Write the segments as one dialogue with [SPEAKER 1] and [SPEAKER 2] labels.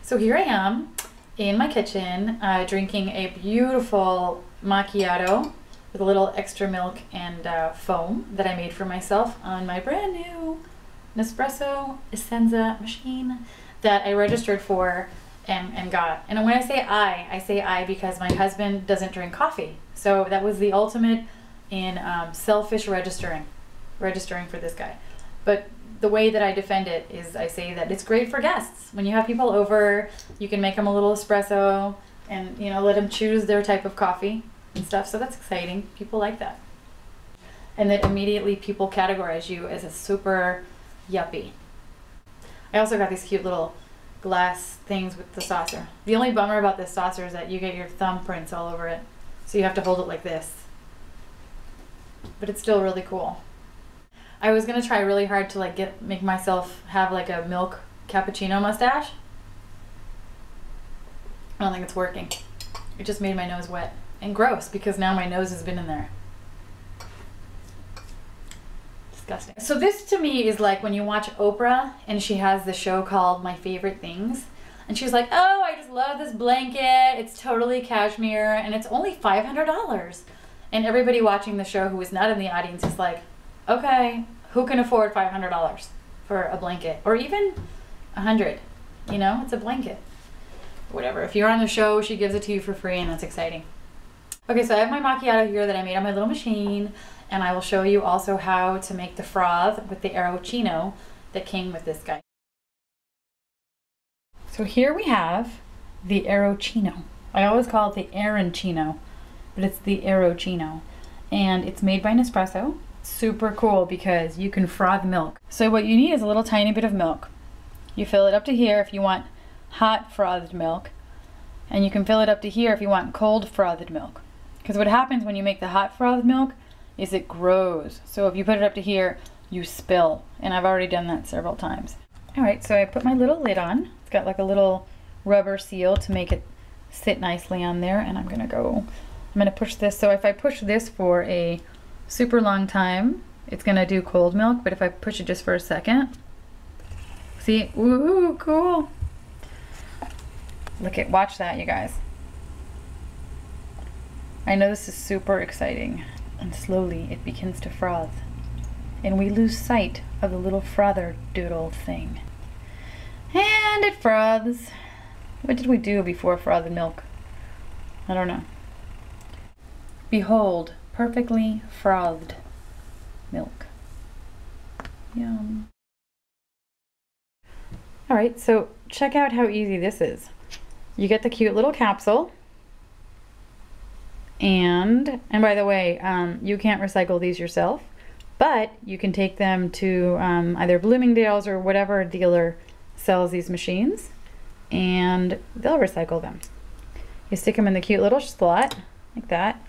[SPEAKER 1] So here I am in my kitchen drinking a beautiful macchiato with a little extra milk and foam that I made for myself on my brand new NESPRESSO Essenza machine that I registered for and got. And when I say I because my husband doesn't drink coffee. So that was the ultimate in selfish registering for this guy. But the way that I defend it is I say that it's great for guests. When you have people over, you can make them a little espresso and, you know, let them choose their type of coffee and stuff. So that's exciting. People like that. And then immediately people categorize you as a super yuppie. I also got these cute little glass things with the saucer. The only bummer about this saucer is that you get your thumbprints all over it. So you have to hold it like this. But it's still really cool. I was gonna try really hard to like make myself have like a milk cappuccino mustache. I don't think it's working. It just made my nose wet and gross because now my nose has been in there. Disgusting. So this to me is like when you watch Oprah and she has the show called My Favorite Things. And she's like, oh, I just love this blanket. It's totally cashmere and it's only $500. And everybody watching the show who was not in the audience is like, okay, who can afford $500 for a blanket? Or even $100, you know, it's a blanket. Whatever, if you're on the show, she gives it to you for free and that's exciting. Okay, so I have my macchiato here that I made on my little machine and I will show you also how to make the froth with the arancino that came with this guy. So here we have the arancino. I always call it the arancino, but it's the arancino. And it's made by Nespresso. Super cool because you can froth milk. So what you need is a little tiny bit of milk. You fill it up to here if you want hot frothed milk, and you can fill it up to here if you want cold frothed milk. Because what happens when you make the hot frothed milk is it grows. So if you put it up to here, you spill. And I've already done that several times. Alright, so I put my little lid on. It's got like a little rubber seal to make it sit nicely on there, and I'm gonna push this. So if I push this for a super long time, it's gonna do cold milk, but if I push it just for a second, see, woohoo, cool. Watch that, you guys. I know this is super exciting, and slowly it begins to froth, and we lose sight of the little frother doodle thing. And it froths. What did we do before frothed milk? I don't know. Behold, perfectly frothed milk. Yum. Alright, so check out how easy this is. You get the cute little capsule. And by the way, you can't recycle these yourself, but you can take them to either Bloomingdale's or whatever dealer sells these machines, and they'll recycle them. You stick them in the cute little slot, like that.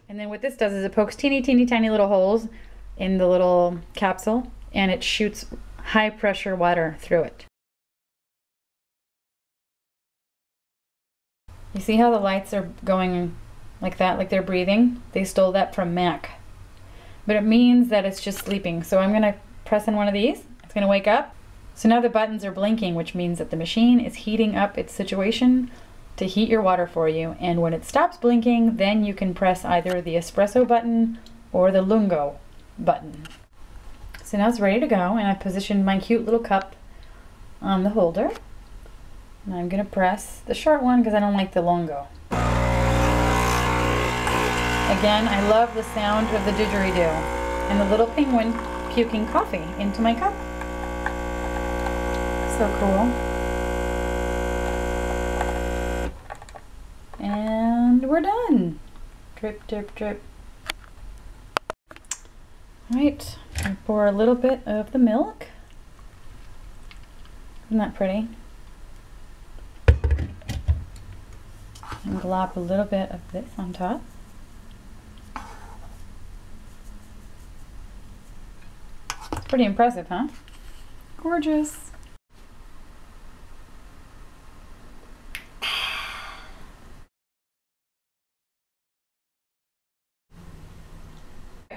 [SPEAKER 1] And then what this does is it pokes teeny tiny little holes in the little capsule, and it shoots high pressure water through it. You see how the lights are going like that, like they're breathing? They stole that from Mac. But it means that it's just sleeping. So I'm gonna press in one of these. It's gonna wake up. So now the buttons are blinking, which means that the machine is heating up its situation to heat your water for you. And when it stops blinking, then you can press either the espresso button or the lungo button. So now it's ready to go, and I positioned my cute little cup on the holder. And I'm gonna press the short one because I don't like the lungo. Again, I love the sound of the didgeridoo and the little penguin puking coffee into my cup. So cool. And we're done. Drip, drip, drip. Alright, I pour a little bit of the milk. Isn't that pretty? And glop a little bit of this on top. It's pretty impressive, huh? Gorgeous.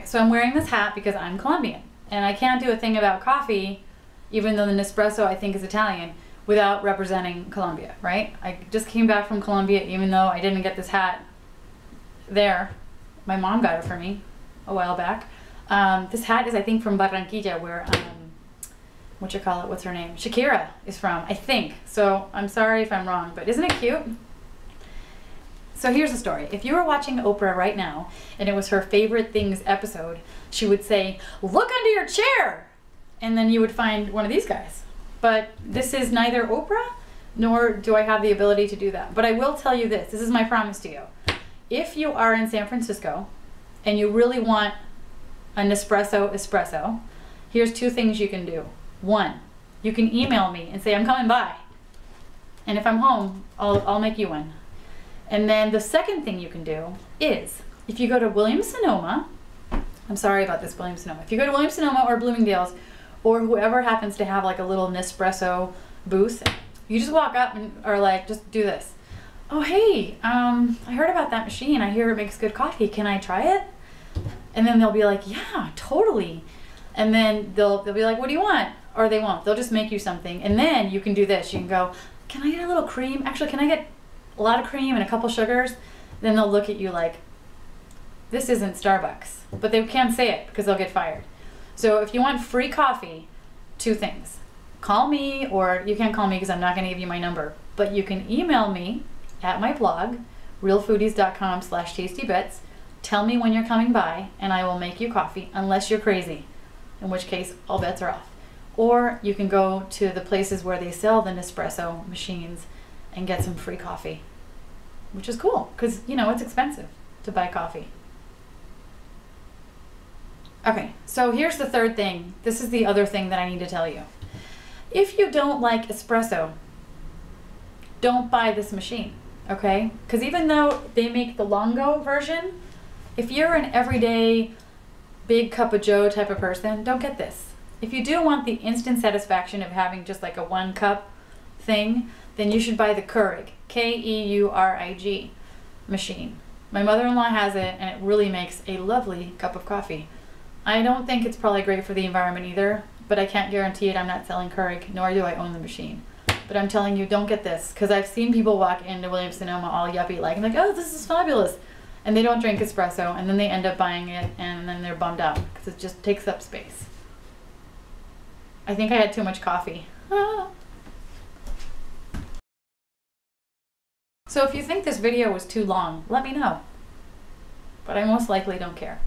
[SPEAKER 1] So I'm wearing this hat because I'm Colombian, and I can't do a thing about coffee, even though the Nespresso I think is Italian, without representing Colombia, right? I just came back from Colombia, even though I didn't get this hat there. My mom got it for me a while back. This hat is, I think, from Barranquilla, where, what's her name? Shakira is from, I think. So I'm sorry if I'm wrong, but isn't it cute? So here's the story. If you were watching Oprah right now, and it was her favorite things episode, she would say, "Look under your chair!" And then you would find one of these guys. But this is neither Oprah, nor do I have the ability to do that. But I will tell you this is my promise to you. If you are in San Francisco, and you really want a Nespresso espresso, here's 2 things you can do. 1, you can email me and say, "I'm coming by." And if I'm home, I'll make you one. And then the second thing you can do is, if you go to Williams-Sonoma, I'm sorry about this, Williams-Sonoma. If you go to Williams-Sonoma or Bloomingdale's, or whoever happens to have like a little Nespresso booth, you just walk up and, or like, just do this. "Oh, hey, I heard about that machine. I hear it makes good coffee. Can I try it?" And then they'll be like, "Yeah, totally." And then they'll be like, "What do you want?" Or they won't. They'll just make you something. And then you can do this. You can go, "Can I get a little cream? Actually, can I get a lot of cream and a couple sugars?" Then they'll look at you like, this isn't Starbucks. But they can't say it because they'll get fired. So if you want free coffee, 2 things. Call me, or you can't call me because I'm not going to give you my number. But you can email me at my blog, realfoodies.com/tastybits. Tell me when you're coming by, and I will make you coffee, unless you're crazy, in which case all bets are off. Or you can go to the places where they sell the Nespresso machines and get some free coffee, which is cool because, you know, it's expensive to buy coffee. Okay, so here's the third thing. This is the other thing that I need to tell you. If you don't like espresso, don't buy this machine, okay? Because even though they make the Longo version, if you're an everyday big cup of joe type of person, don't get this. If you do want the instant satisfaction of having just like a 1 cup thing, then you should buy the Keurig, Keurig machine. My mother-in-law has it, and it really makes a lovely cup of coffee. I don't think it's probably great for the environment either, but I can't guarantee it. I'm not selling Keurig, nor do I own the machine. But I'm telling you, don't get this, because I've seen people walk into Williams-Sonoma all yuppie like, and like, "Oh, this is fabulous." And they don't drink espresso, and then they end up buying it, and then they're bummed out, because it just takes up space. I think I had too much coffee. So if you think this video was too long, let me know. But I most likely don't care.